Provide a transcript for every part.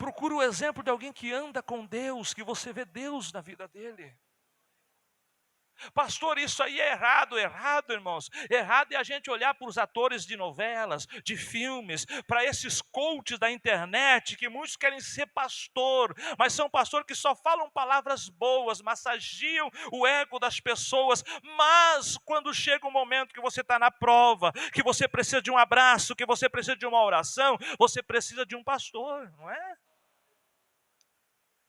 Procure o exemplo de alguém que anda com Deus, que você vê Deus na vida dele. Pastor, isso aí é errado, irmãos. Errado é a gente olhar para os atores de novelas, de filmes, para esses coaches da internet, que muitos querem ser pastor, mas são pastores que só falam palavras boas, massagiam o ego das pessoas, mas quando chega um momento que você está na prova, que você precisa de um abraço, que você precisa de uma oração, você precisa de um pastor, não é?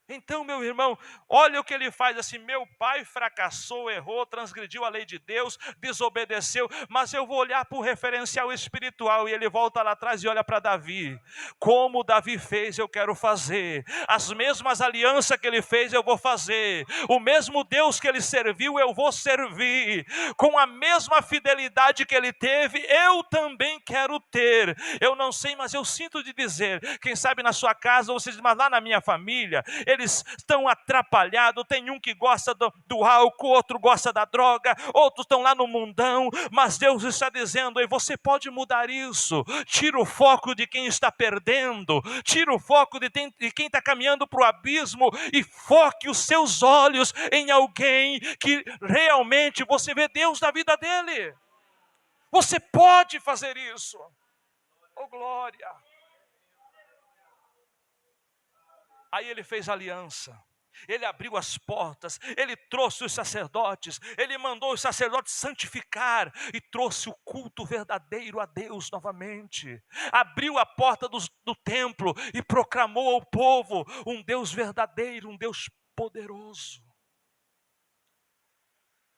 Então, meu irmão, olha o que ele faz assim: meu pai fracassou, errou, transgrediu a lei de Deus, desobedeceu, mas eu vou olhar para o referencial espiritual. E ele volta lá atrás e olha para Davi. Como Davi fez, eu quero fazer. As mesmas alianças que ele fez, eu vou fazer. O mesmo Deus que ele serviu, eu vou servir. Com a mesma fidelidade que ele teve, eu também quero ter. Eu não sei, mas eu sinto de dizer, quem sabe na sua casa, ou seja, mas lá na minha família, eles estão atrapalhados, tem um que gosta do álcool, outro gosta da droga, outros estão lá no mundão, mas Deus está dizendo: e você pode mudar isso. Tira o foco de quem está perdendo, tira o foco de quem está caminhando para o abismo e foque os seus olhos em alguém que realmente você vê Deus na vida dele. Você pode fazer isso. Oh, glória! Aí ele fez aliança, ele abriu as portas, ele trouxe os sacerdotes, ele mandou os sacerdotes santificar e trouxe o culto verdadeiro a Deus novamente. Abriu a porta do templo e proclamou ao povo um Deus verdadeiro, um Deus poderoso.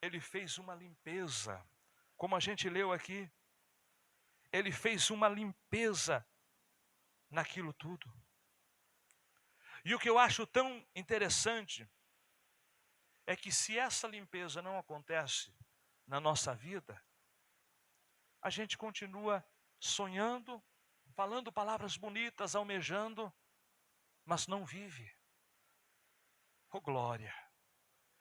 Ele fez uma limpeza, como a gente leu aqui, ele fez uma limpeza naquilo tudo. E o que eu acho tão interessante é que se essa limpeza não acontece na nossa vida, a gente continua sonhando, falando palavras bonitas, almejando, mas não vive. Oh, glória!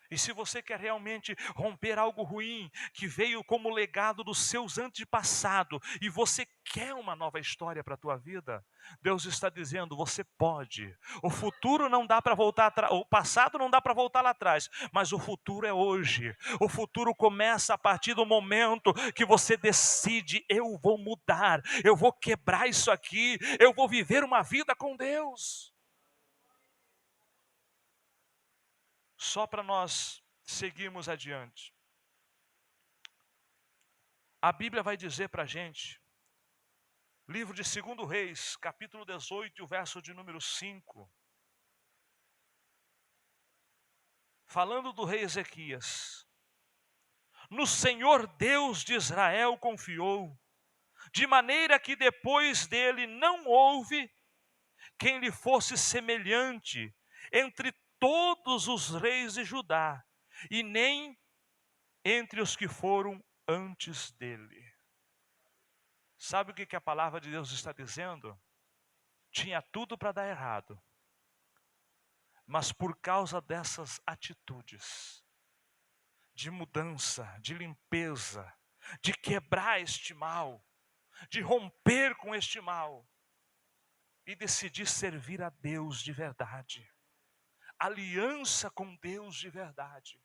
E se você quer realmente romper algo ruim, que veio como legado dos seus antepassados, e você quer uma nova história para a tua vida, Deus está dizendo: você pode. O futuro não dá para voltar atrás, o passado não dá para voltar lá atrás, mas o futuro é hoje. O futuro começa a partir do momento que você decide: eu vou mudar, eu vou quebrar isso aqui, eu vou viver uma vida com Deus. Só para nós seguirmos adiante. A Bíblia vai dizer para a gente, livro de 2 Reis, capítulo 18, o verso de número 5. Falando do rei Ezequias: no Senhor Deus de Israel confiou, de maneira que depois dele não houve quem lhe fosse semelhante entre todos os reis de Judá, e nem entre os que foram antes dele. Sabe o que a palavra de Deus está dizendo? Tinha tudo para dar errado, mas por causa dessas atitudes de mudança, de limpeza, de quebrar este mal, de romper com este mal e decidir servir a Deus de verdade, aliança com Deus de verdade,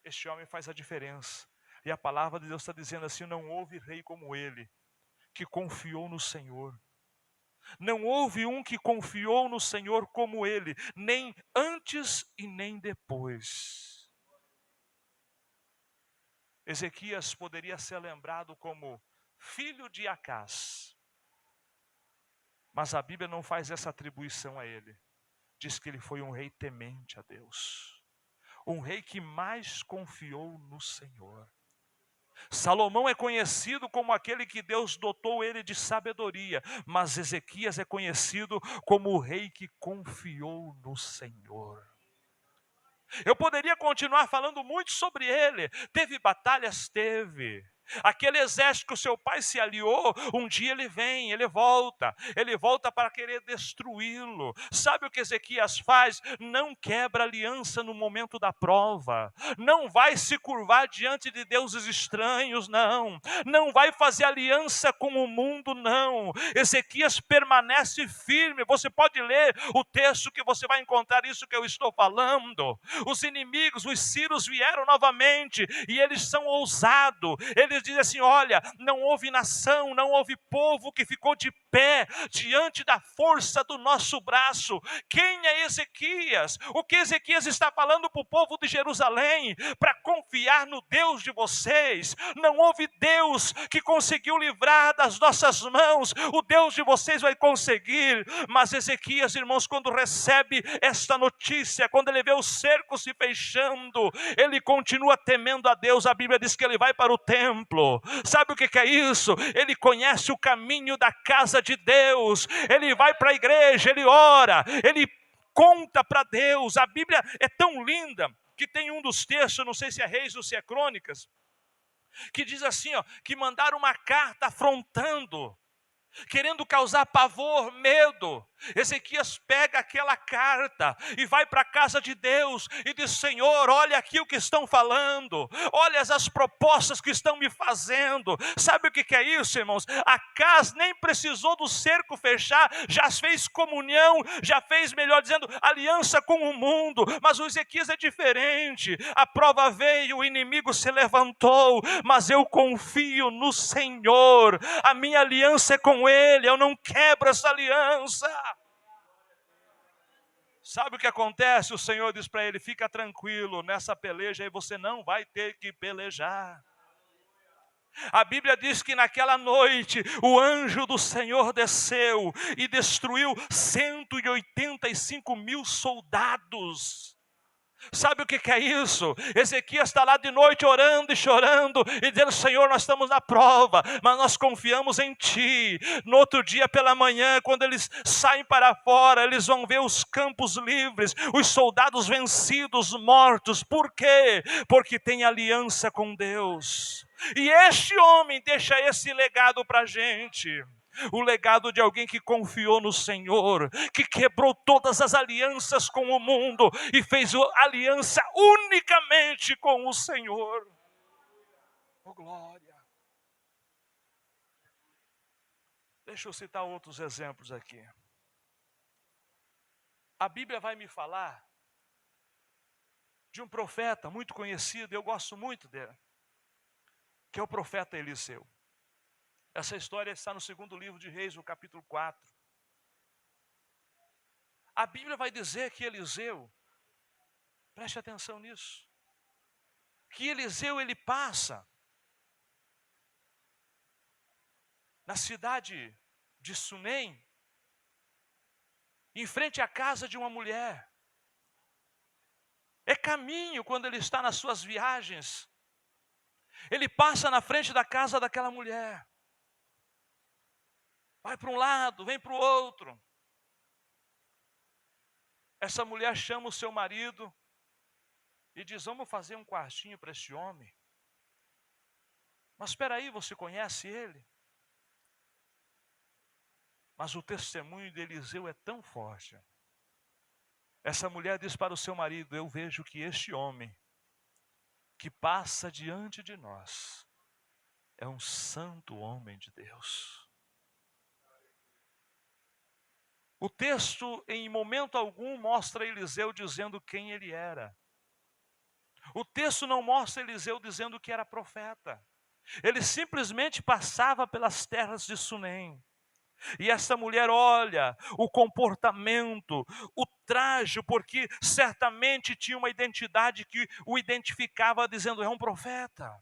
este homem faz a diferença. E a palavra de Deus está dizendo assim: não houve rei como ele, que confiou no Senhor. Não houve um que confiou no Senhor como ele, nem antes e nem depois. Ezequias poderia ser lembrado como filho de Acás, mas a Bíblia não faz essa atribuição a ele. Diz que ele foi um rei temente a Deus, um rei que mais confiou no Senhor. Salomão é conhecido como aquele que Deus dotou ele de sabedoria, mas Ezequias é conhecido como o rei que confiou no Senhor. Eu poderia continuar falando muito sobre ele. Teve batalhas? Teve. Aquele exército que o seu pai se aliou, um dia ele vem, ele volta para querer destruí-lo. Sabe o que Ezequias faz? Não quebra aliança no momento da prova, não vai se curvar diante de deuses estranhos, não vai fazer aliança com o mundo, não. Ezequias permanece firme. Você pode ler o texto que você vai encontrar isso que eu estou falando. Os inimigos, os sírios vieram novamente e eles são ousados. Eles dizem assim: olha, não houve nação, não houve povo que ficou de pé diante da força do nosso braço. Quem é Ezequias? O que Ezequias está falando para o povo de Jerusalém? Para confiar no Deus de vocês. Não houve Deus que conseguiu livrar das nossas mãos. O Deus de vocês vai conseguir. Mas Ezequias, irmãos, quando recebe esta notícia, quando ele vê o cerco se fechando, ele continua temendo a Deus. A Bíblia diz que ele vai para o templo. Sabe o que é isso? Ele conhece o caminho da casa de Deus. Ele vai para a igreja, ele ora, ele conta para Deus. A Bíblia é tão linda que tem um dos textos, não sei se é Reis ou se é Crônicas, que diz assim, que mandaram uma carta afrontando, querendo causar pavor, medo. Ezequias pega aquela carta e vai para a casa de Deus e diz: Senhor, olha aqui o que estão falando, olha as propostas que estão me fazendo. Sabe o que é isso, irmãos? Acas nem precisou do cerco fechar, já fez comunhão, já fez, melhor dizendo, aliança com o mundo. Mas o Ezequias é diferente. A prova veio, o inimigo se levantou, mas eu confio no Senhor. A minha aliança é com Ele, eu não quebro essa aliança. Sabe o que acontece? O Senhor diz para ele: fica tranquilo, nessa peleja aí você não vai ter que pelejar. A Bíblia diz que naquela noite o anjo do Senhor desceu e destruiu 185 mil soldados. Sabe o que é isso? Ezequias está lá de noite orando e chorando e dizendo: Senhor, nós estamos na prova, mas nós confiamos em Ti. No outro dia pela manhã, quando eles saem para fora, eles vão ver os campos livres, os soldados vencidos, mortos. Por quê? Porque tem aliança com Deus. E este homem deixa esse legado para a gente. O legado de alguém que confiou no Senhor, que quebrou todas as alianças com o mundo e fez aliança unicamente com o Senhor. Oh, glória! Deixa eu citar outros exemplos aqui. A Bíblia vai me falar de um profeta muito conhecido, eu gosto muito dele, que é o profeta Eliseu. Essa história está no segundo livro de Reis, no capítulo 4. A Bíblia vai dizer que Eliseu, preste atenção nisso, que Eliseu ele passa na cidade de Sunem, em frente à casa de uma mulher. É caminho quando ele está nas suas viagens. Ele passa na frente da casa daquela mulher. Vai para um lado, vem para o outro. Essa mulher chama o seu marido e diz: vamos fazer um quartinho para esse homem. Mas espera aí, você conhece ele? Mas o testemunho de Eliseu é tão forte. Essa mulher diz para o seu marido: eu vejo que este homem que passa diante de nós é um santo homem de Deus. O texto, em momento algum, mostra Eliseu dizendo quem ele era. O texto não mostra Eliseu dizendo que era profeta. Ele simplesmente passava pelas terras de Sunem. E essa mulher olha o comportamento, o traje, porque certamente tinha uma identidade que o identificava dizendo: é um profeta.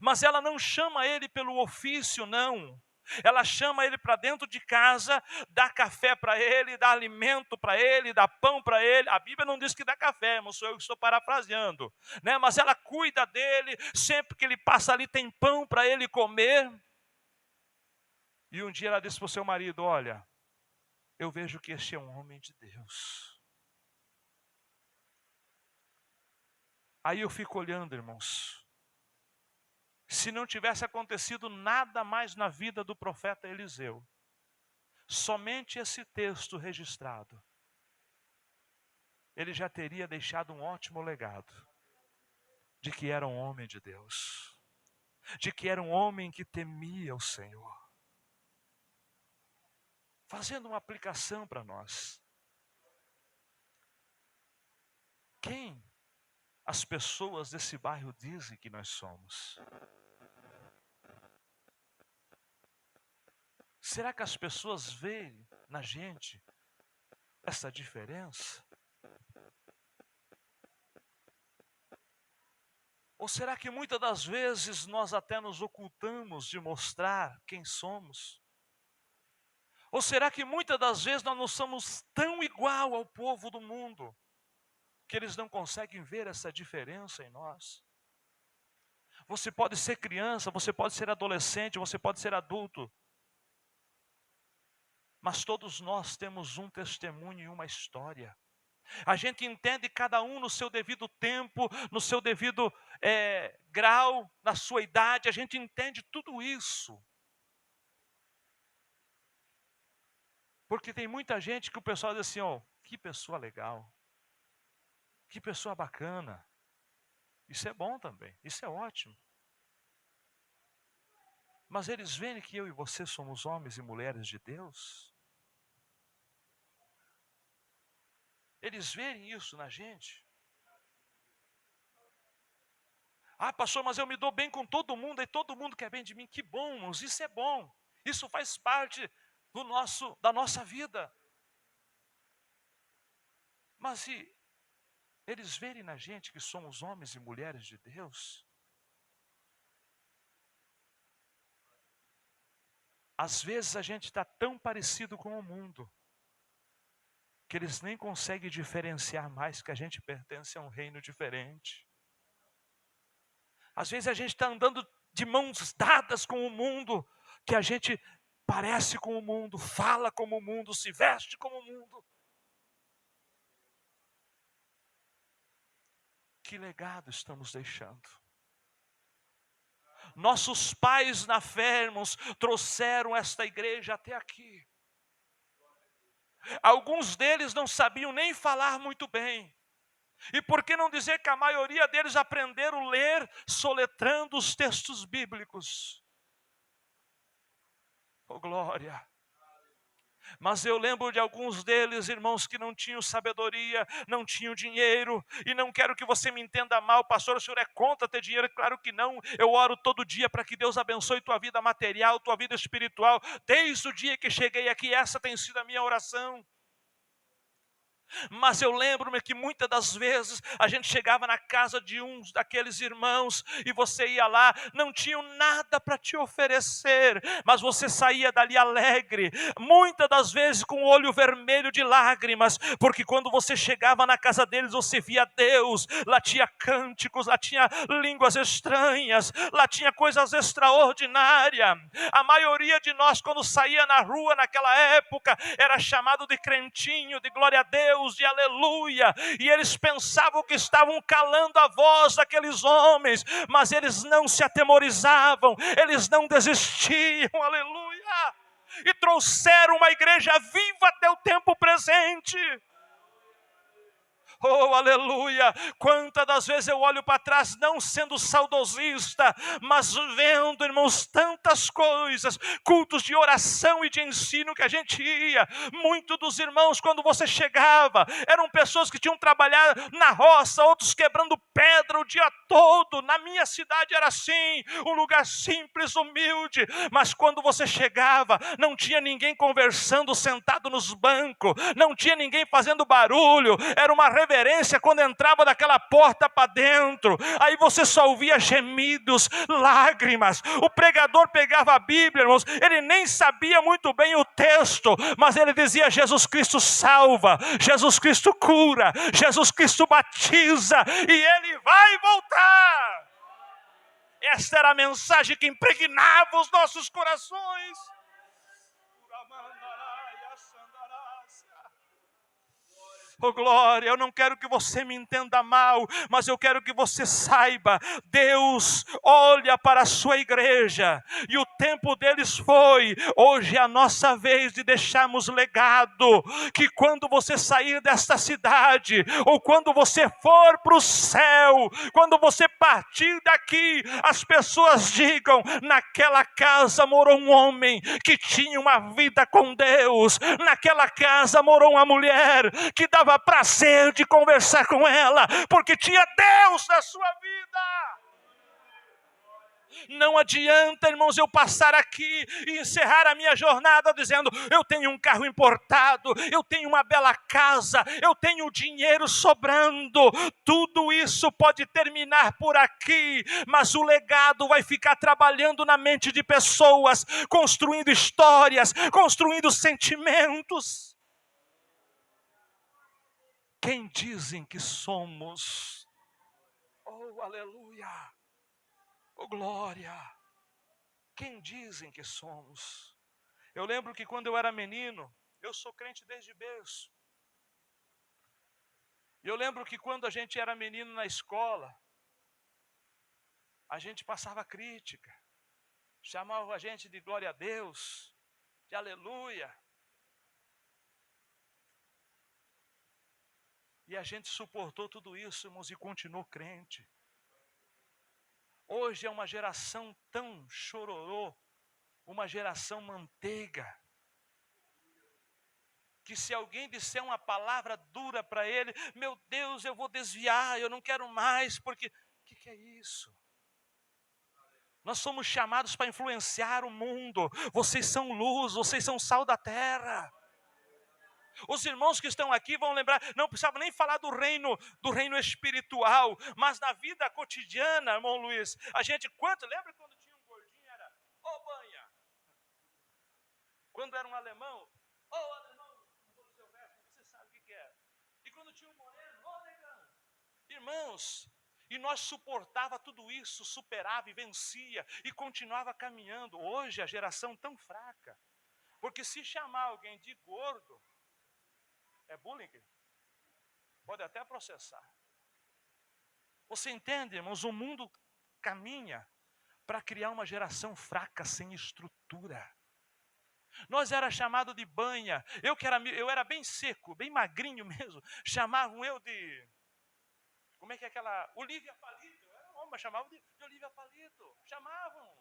Mas ela não chama ele pelo ofício, não. Ela chama ele para dentro de casa, dá café para ele, dá alimento para ele, dá pão para ele. A Bíblia não diz que dá café, mas sou eu que estou parafraseando, né? Mas ela cuida dele, sempre que ele passa ali tem pão para ele comer. E um dia ela disse para o seu marido: olha, eu vejo que este é um homem de Deus. Aí eu fico olhando, irmãos. se não tivesse acontecido nada mais na vida do profeta Eliseu, somente esse texto registrado, ele já teria deixado um ótimo legado de que era um homem de Deus, de que era um homem que temia o Senhor. Fazendo uma aplicação para nós. Quem as pessoas desse bairro dizem que nós somos? Será que as pessoas veem na gente essa diferença? Ou será que muitas das vezes nós até nos ocultamos de mostrar quem somos? Ou será que muitas das vezes nós não somos tão igual ao povo do mundo, que eles não conseguem ver essa diferença em nós? Você pode ser criança, você pode ser adolescente, você pode ser adulto, mas todos nós temos um testemunho e uma história. A gente entende cada um no seu devido tempo, no seu devido grau, na sua idade, a gente entende tudo isso. Porque tem muita gente que o pessoal diz assim, que pessoa legal, que pessoa bacana. Isso é bom também, isso é ótimo. Mas eles veem que eu e você somos homens e mulheres de Deus? Eles veem isso na gente? Ah, pastor, mas eu me dou bem com todo mundo e todo mundo quer bem de mim. Que bom, irmãos, isso é bom. Isso faz parte da nossa vida. Mas se eles verem na gente que somos homens e mulheres de Deus, às vezes a gente está tão parecido com o mundo, que eles nem conseguem diferenciar mais que a gente pertence a um reino diferente. Às vezes a gente está andando de mãos dadas com o mundo, que a gente parece com o mundo, fala como o mundo, se veste como o mundo. Que legado estamos deixando? Nossos pais na fé, irmãos, trouxeram esta igreja até aqui. Alguns deles não sabiam nem falar muito bem. E por que não dizer que a maioria deles aprenderam a ler soletrando os textos bíblicos? Oh, glória! Mas eu lembro de alguns deles, irmãos, que não tinham sabedoria, não tinham dinheiro, e não quero que você me entenda mal, pastor, o senhor é contra ter dinheiro? Claro que não. Eu oro todo dia para que Deus abençoe tua vida material, tua vida espiritual. Desde o dia que cheguei aqui, essa tem sido a minha oração. Mas eu lembro-me que muitas das vezes a gente chegava na casa de uns daqueles irmãos e você ia lá, não tinham nada para te oferecer, mas você saía dali alegre, muitas das vezes com o olho vermelho de lágrimas, porque quando você chegava na casa deles você via Deus, lá tinha cânticos, lá tinha línguas estranhas, lá tinha coisas extraordinárias. A maioria de nós, quando saía na rua naquela época, era chamado de crentinho, de glória a Deus, de aleluia, e eles pensavam que estavam calando a voz daqueles homens, mas eles não se atemorizavam, eles não desistiam, aleluia, e trouxeram uma igreja viva até o tempo presente. Oh, aleluia! Quantas das vezes eu olho para trás, não sendo saudosista, mas vendo, irmãos, tantas coisas, cultos de oração e de ensino que a gente ia. Muitos dos irmãos, quando você chegava, eram pessoas que tinham trabalhado na roça, outros quebrando pedra o dia todo. Na minha cidade era assim, um lugar simples, humilde, mas quando você chegava, não tinha ninguém conversando sentado nos bancos, não tinha ninguém fazendo barulho, era uma reverência quando entrava daquela porta para dentro, aí você só ouvia gemidos, lágrimas. O pregador pegava a Bíblia, irmãos, ele nem sabia muito bem o texto, mas ele dizia: Jesus Cristo salva, Jesus Cristo cura, Jesus Cristo batiza, e ele vai voltar. Esta era a mensagem que impregnava os nossos corações. Oh glória, eu não quero que você me entenda mal, mas eu quero que você saiba, Deus olha para a sua igreja, e o tempo deles foi, hoje é a nossa vez de deixarmos legado, que quando você sair desta cidade, ou quando você for para o céu, quando você partir daqui, as pessoas digam, naquela casa morou um homem que tinha uma vida com Deus, naquela casa morou uma mulher que dava prazer de conversar com ela, porque tinha Deus na sua vida. Não adianta, irmãos, eu passar aqui e encerrar a minha jornada dizendo, eu tenho um carro importado, eu tenho uma bela casa, eu tenho dinheiro sobrando. Tudo isso pode terminar por aqui, mas o legado vai ficar trabalhando na mente de pessoas, construindo histórias, construindo sentimentos. Quem dizem que somos? Oh, aleluia! Oh, glória! Quem dizem que somos? Eu lembro que quando eu era menino, eu sou crente desde berço. Eu lembro que quando a gente era menino na escola, a gente passava crítica, chamava a gente de glória a Deus, de aleluia. E a gente suportou tudo isso, irmãos, e continuou crente. Hoje é uma geração tão chororô, uma geração manteiga, que se alguém disser uma palavra dura para ele, meu Deus, eu vou desviar, eu não quero mais, porque, o que é isso? Nós somos chamados para influenciar o mundo, vocês são luz, vocês são sal da terra. Os irmãos que estão aqui vão lembrar, não precisava nem falar do reino espiritual, mas na vida cotidiana, irmão Luiz, a gente, lembra quando tinha um gordinho, era, ô banha, quando era um alemão, ô alemão, no seu verso, você sabe o que era, e quando tinha um moreno, ô negão, irmãos, e nós suportava tudo isso, superava e vencia, e continuava caminhando. Hoje a geração tão fraca, porque se chamar alguém de gordo, é bullying, pode até processar. Você entende, irmãos? O mundo caminha para criar uma geração fraca, sem estrutura. Nós era chamado de banha. Eu era bem seco, bem magrinho mesmo. Chamavam eu de... Como é que é aquela... Olívia Palito. Eu era um homem, mas chamavam de Olívia Palito. Chamavam.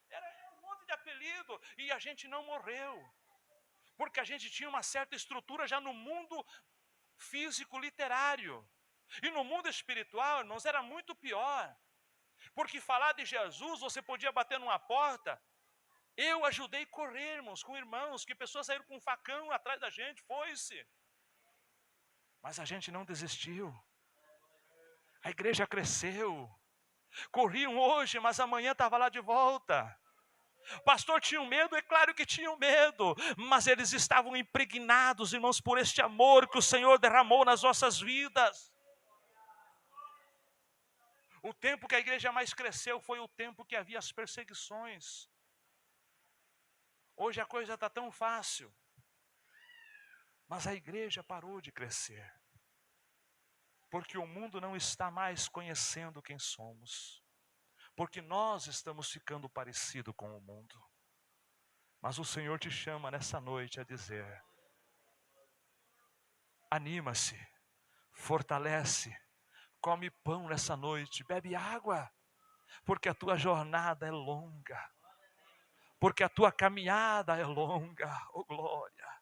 Era um monte de apelido. E a gente não morreu. Porque a gente tinha uma certa estrutura já no mundo físico literário. E no mundo espiritual, irmãos, era muito pior. Porque falar de Jesus, você podia bater numa porta. Eu ajudei a correr, irmãos, com irmãos, que pessoas saíram com um facão atrás da gente, foi-se. Mas a gente não desistiu. A igreja cresceu. Corriam hoje, mas amanhã estava lá de volta. Pastor, tinham medo? É claro que tinham medo, mas eles estavam impregnados, irmãos, por este amor que o Senhor derramou nas nossas vidas. O tempo que a igreja mais cresceu foi o tempo que havia as perseguições. Hoje a coisa está tão fácil, mas a igreja parou de crescer, porque o mundo não está mais conhecendo quem somos, porque nós estamos ficando parecido com o mundo. Mas o Senhor te chama nessa noite a dizer: anima-se, fortalece, come pão nessa noite, bebe água, porque a tua jornada é longa, porque a tua caminhada é longa. Oh glória!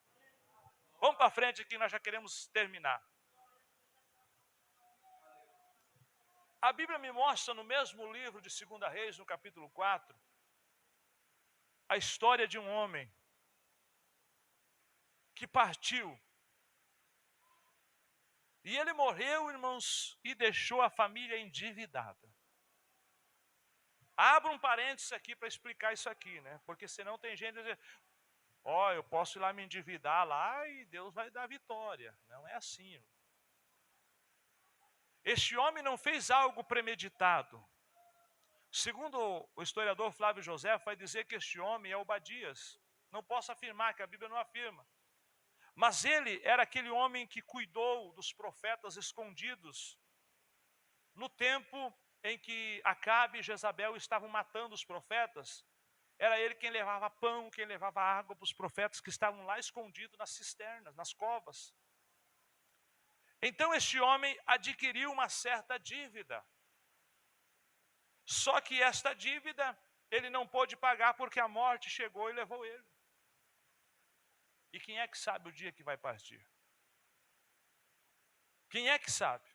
Vamos para frente que nós já queremos terminar. A Bíblia me mostra no mesmo livro de 2 Reis, no capítulo 4, a história de um homem que partiu. E ele morreu, irmãos, e deixou a família endividada. Abra um parênteses aqui para explicar isso aqui, né? Porque senão tem gente que diz, eu posso ir lá me endividar lá e Deus vai dar vitória. Não é assim, irmão. Este homem não fez algo premeditado. Segundo o historiador Flávio José, vai dizer que este homem é Obadias. Não posso afirmar, que a Bíblia não afirma. Mas ele era aquele homem que cuidou dos profetas escondidos no tempo em que Acabe e Jezabel estavam matando os profetas. Era ele quem levava pão, quem levava água para os profetas que estavam lá escondidos nas cisternas, nas covas. Então este homem adquiriu uma certa dívida. Só que esta dívida ele não pôde pagar porque a morte chegou e levou ele. E quem é que sabe o dia que vai partir? Quem é que sabe?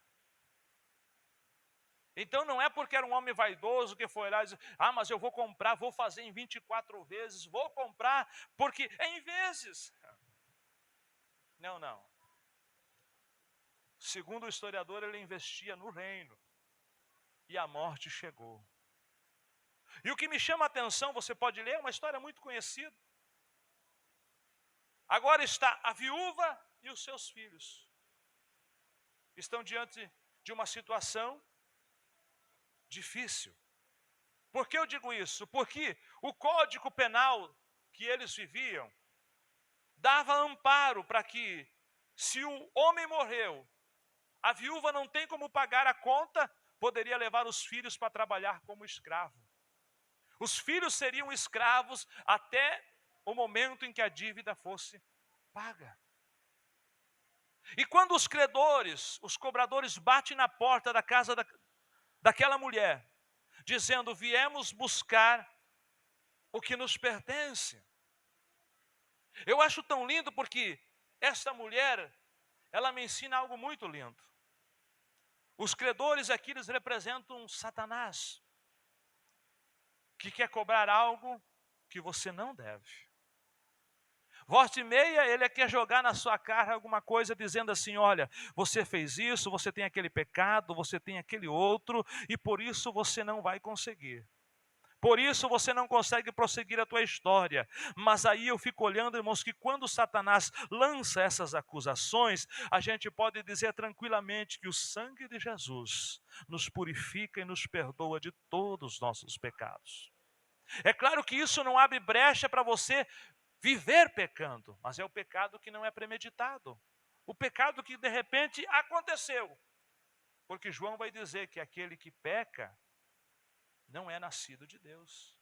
Então não é porque era um homem vaidoso que foi lá e disse, mas eu vou comprar, vou fazer em 24 vezes, vou comprar porque é em vezes. Não, não. Segundo o historiador, ele investia no reino. E a morte chegou. E o que me chama a atenção, você pode ler, é uma história muito conhecida. Agora está a viúva e os seus filhos. Estão diante de uma situação difícil. Por que eu digo isso? Porque o Código Penal que eles viviam dava amparo para que, se o homem morreu, a viúva não tem como pagar a conta, poderia levar os filhos para trabalhar como escravo. Os filhos seriam escravos até o momento em que a dívida fosse paga. E quando os credores, os cobradores batem na porta da casa daquela mulher, dizendo, viemos buscar o que nos pertence. Eu acho tão lindo porque essa mulher, ela me ensina algo muito lindo. Os credores aqui, eles representam Satanás, que quer cobrar algo que você não deve. Volta e meia, ele quer jogar na sua cara alguma coisa dizendo assim, olha, você fez isso, você tem aquele pecado, você tem aquele outro, e por isso você não vai conseguir. Por isso você não consegue prosseguir a tua história. Mas aí eu fico olhando, irmãos, que quando Satanás lança essas acusações, a gente pode dizer tranquilamente que o sangue de Jesus nos purifica e nos perdoa de todos os nossos pecados. É claro que isso não abre brecha para você viver pecando, mas é o pecado que não é premeditado. O pecado que de repente aconteceu. Porque João vai dizer que aquele que peca não é nascido de Deus.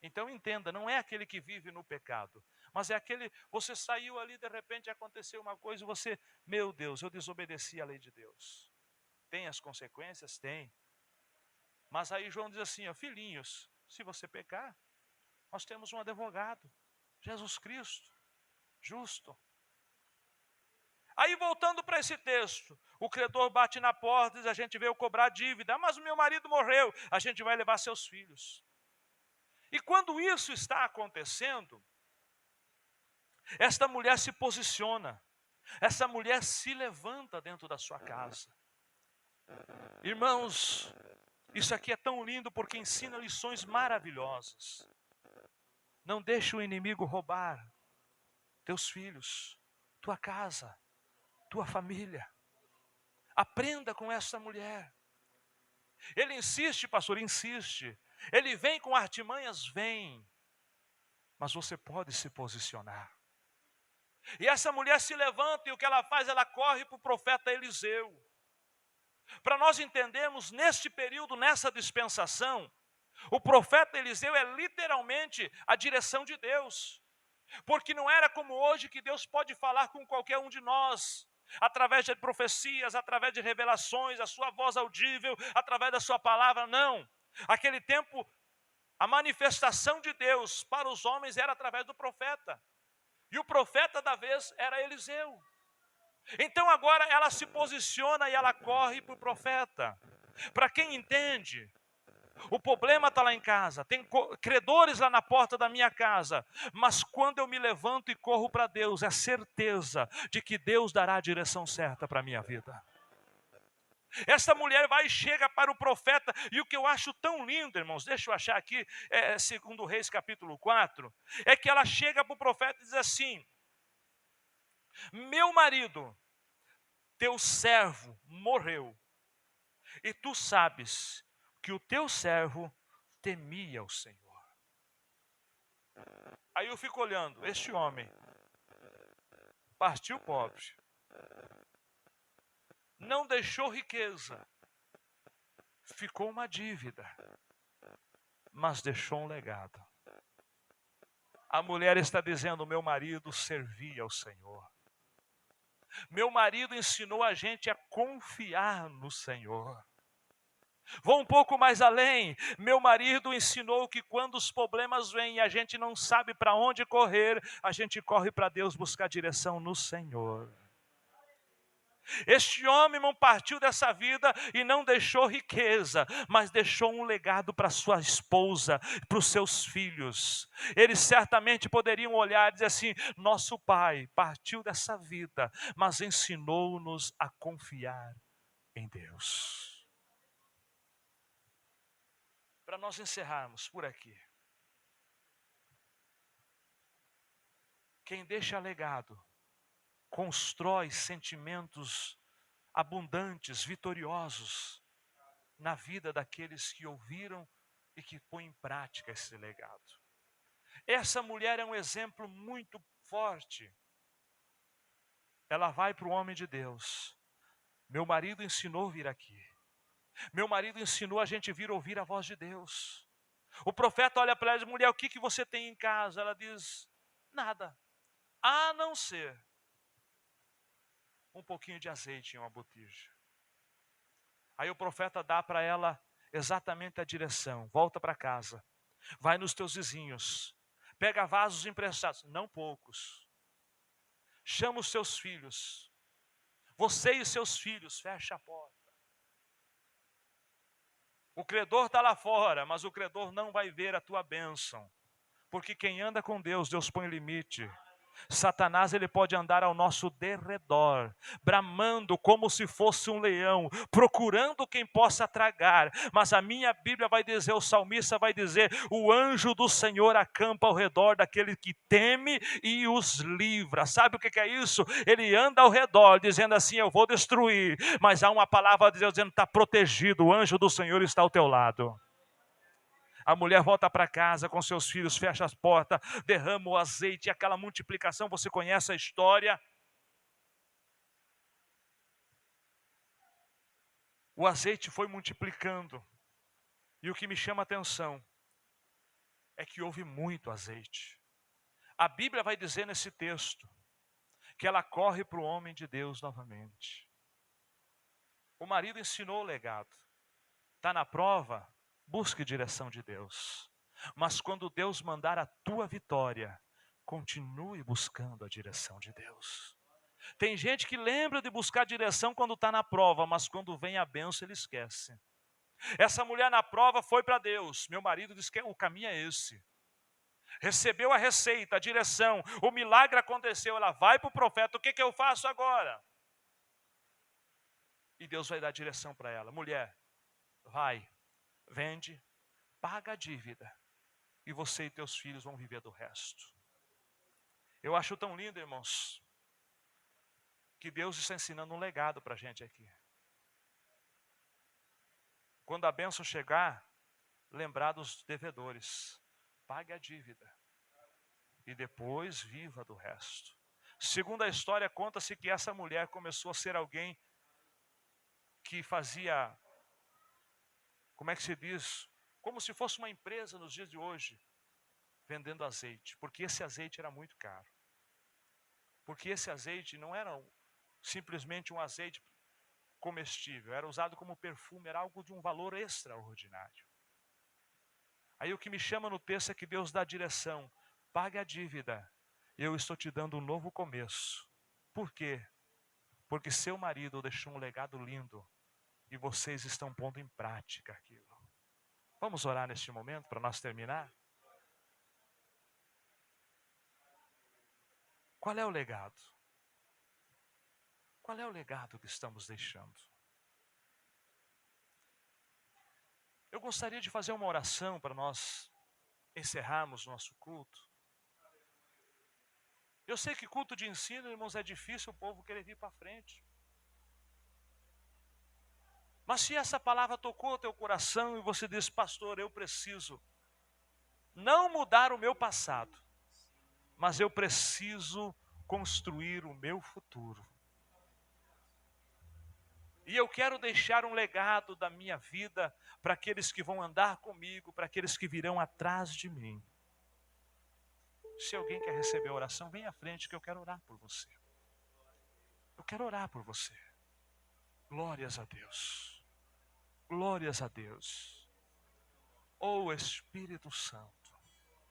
Então entenda, não é aquele que vive no pecado, mas é aquele, você saiu ali, de repente aconteceu uma coisa, e você, meu Deus, eu desobedeci à lei de Deus. Tem as consequências? Tem. Mas aí João diz assim, filhinhos, se você pecar, nós temos um advogado, Jesus Cristo, justo. Aí voltando para esse texto, o credor bate na porta e diz, a gente veio cobrar dívida, mas o meu marido morreu, a gente vai levar seus filhos. E quando isso está acontecendo, esta mulher se posiciona, essa mulher se levanta dentro da sua casa. Irmãos, isso aqui é tão lindo porque ensina lições maravilhosas. Não deixe o inimigo roubar teus filhos, tua casa, tua família. Aprenda com essa mulher. Ele insiste, pastor, insiste. Ele vem com artimanhas, vem. Mas você pode se posicionar. E essa mulher se levanta e o que ela faz? Ela corre para o profeta Eliseu. Para nós entendermos, neste período, nessa dispensação, o profeta Eliseu é literalmente a direção de Deus. Porque não era como hoje que Deus pode falar com qualquer um de nós, através de profecias, através de revelações, a sua voz audível, através da sua palavra, não. Aquele tempo, a manifestação de Deus para os homens era através do profeta. E o profeta da vez era Eliseu. Então agora ela se posiciona e ela corre para o profeta. Para quem entende, o problema está lá em casa, tem credores lá na porta da minha casa, mas quando eu me levanto e corro para Deus, é certeza de que Deus dará a direção certa para a minha vida. Essa mulher vai e chega para o profeta, e o que eu acho tão lindo, irmãos, deixa eu achar aqui, segundo Reis capítulo 4, é que ela chega para o profeta e diz assim, meu marido, teu servo morreu, e tu sabes que o teu servo temia o Senhor. Aí eu fico olhando, este homem, Partiu pobre. Não deixou riqueza. Ficou uma dívida. Mas deixou um legado. A mulher está dizendo: meu marido servia ao Senhor. Meu marido ensinou a gente a confiar no Senhor. Vou um pouco mais além. Meu marido ensinou que quando os problemas vêm e a gente não sabe para onde correr, a gente corre para Deus buscar direção no Senhor. Este homem não partiu dessa vida e não deixou riqueza, mas deixou um legado para sua esposa, para os seus filhos. Eles certamente poderiam olhar e dizer assim: nosso pai partiu dessa vida, mas ensinou-nos a confiar em Deus. Para nós encerrarmos por aqui, quem deixa legado constrói sentimentos abundantes, vitoriosos na vida daqueles que ouviram e que põem em prática esse legado. Essa mulher é um exemplo muito forte. Ela vai para o homem de Deus. Meu marido ensinou a vir aqui. Meu marido ensinou a gente vir ouvir a voz de Deus. O profeta olha para ela e diz: mulher, o que você tem em casa? Ela diz: nada, a não ser um pouquinho de azeite em uma botija. Aí o profeta dá para ela exatamente a direção. Volta para casa, vai nos teus vizinhos, pega vasos emprestados, não poucos. Chama os seus filhos, você e seus filhos, fecha a porta. O credor está lá fora, mas o credor não vai ver a tua bênção. Porque quem anda com Deus, Deus põe limite. Satanás, ele pode andar ao nosso derredor, bramando como se fosse um leão, procurando quem possa tragar. Mas a minha Bíblia vai dizer, o salmista vai dizer: o anjo do Senhor acampa ao redor daquele que teme e os livra. Sabe o que é isso? Ele anda ao redor dizendo assim: eu vou destruir, mas há uma palavra de Deus dizendo: está protegido, o anjo do Senhor está ao teu lado. A mulher volta para casa com seus filhos, fecha as portas, derrama o azeite, e aquela multiplicação, você conhece a história. O azeite foi multiplicando. E o que me chama a atenção é que houve muito azeite. A Bíblia vai dizer nesse texto que ela corre para o homem de Deus novamente. O marido ensinou o legado. Está na prova? Busque direção de Deus. Mas quando Deus mandar a tua vitória, continue buscando a direção de Deus. Tem gente que lembra de buscar direção quando está na prova, mas quando vem a bênção ele esquece. Essa mulher na prova foi para Deus. Meu marido disse que o caminho é esse. Recebeu a receita, a direção, o milagre aconteceu. Ela vai para o profeta: o que eu faço agora? E Deus vai dar direção para ela: mulher, vai, vende, paga a dívida, e você e teus filhos vão viver do resto. Eu acho tão lindo, irmãos, que Deus está ensinando um legado para a gente aqui. Quando a bênção chegar, lembrar dos devedores. Pague a dívida e depois viva do resto. Segundo a história, conta-se que essa mulher começou a ser alguém que fazia, como é que se diz? Como se fosse uma empresa nos dias de hoje, vendendo azeite. Porque esse azeite era muito caro. Porque esse azeite não era simplesmente um azeite comestível, era usado como perfume, era algo de um valor extraordinário. Aí o que me chama no texto é que Deus dá direção: pague a dívida, eu estou te dando um novo começo. Por quê? Porque seu marido deixou um legado lindo e vocês estão pondo em prática aquilo. Vamos orar neste momento para nós terminar? Qual é o legado? Qual é o legado que estamos deixando? Eu gostaria de fazer uma oração para nós encerrarmos o nosso culto. Eu sei que culto de ensino, irmãos, é difícil o povo querer vir para frente. Mas se essa palavra tocou o teu coração e você diz: pastor, eu preciso não mudar o meu passado, mas eu preciso construir o meu futuro. E eu quero deixar um legado da minha vida para aqueles que vão andar comigo, para aqueles que virão atrás de mim. Se alguém quer receber a oração, vem à frente que eu quero orar por você. Eu quero orar por você. Glórias a Deus. Glórias a Deus. Oh Espírito Santo.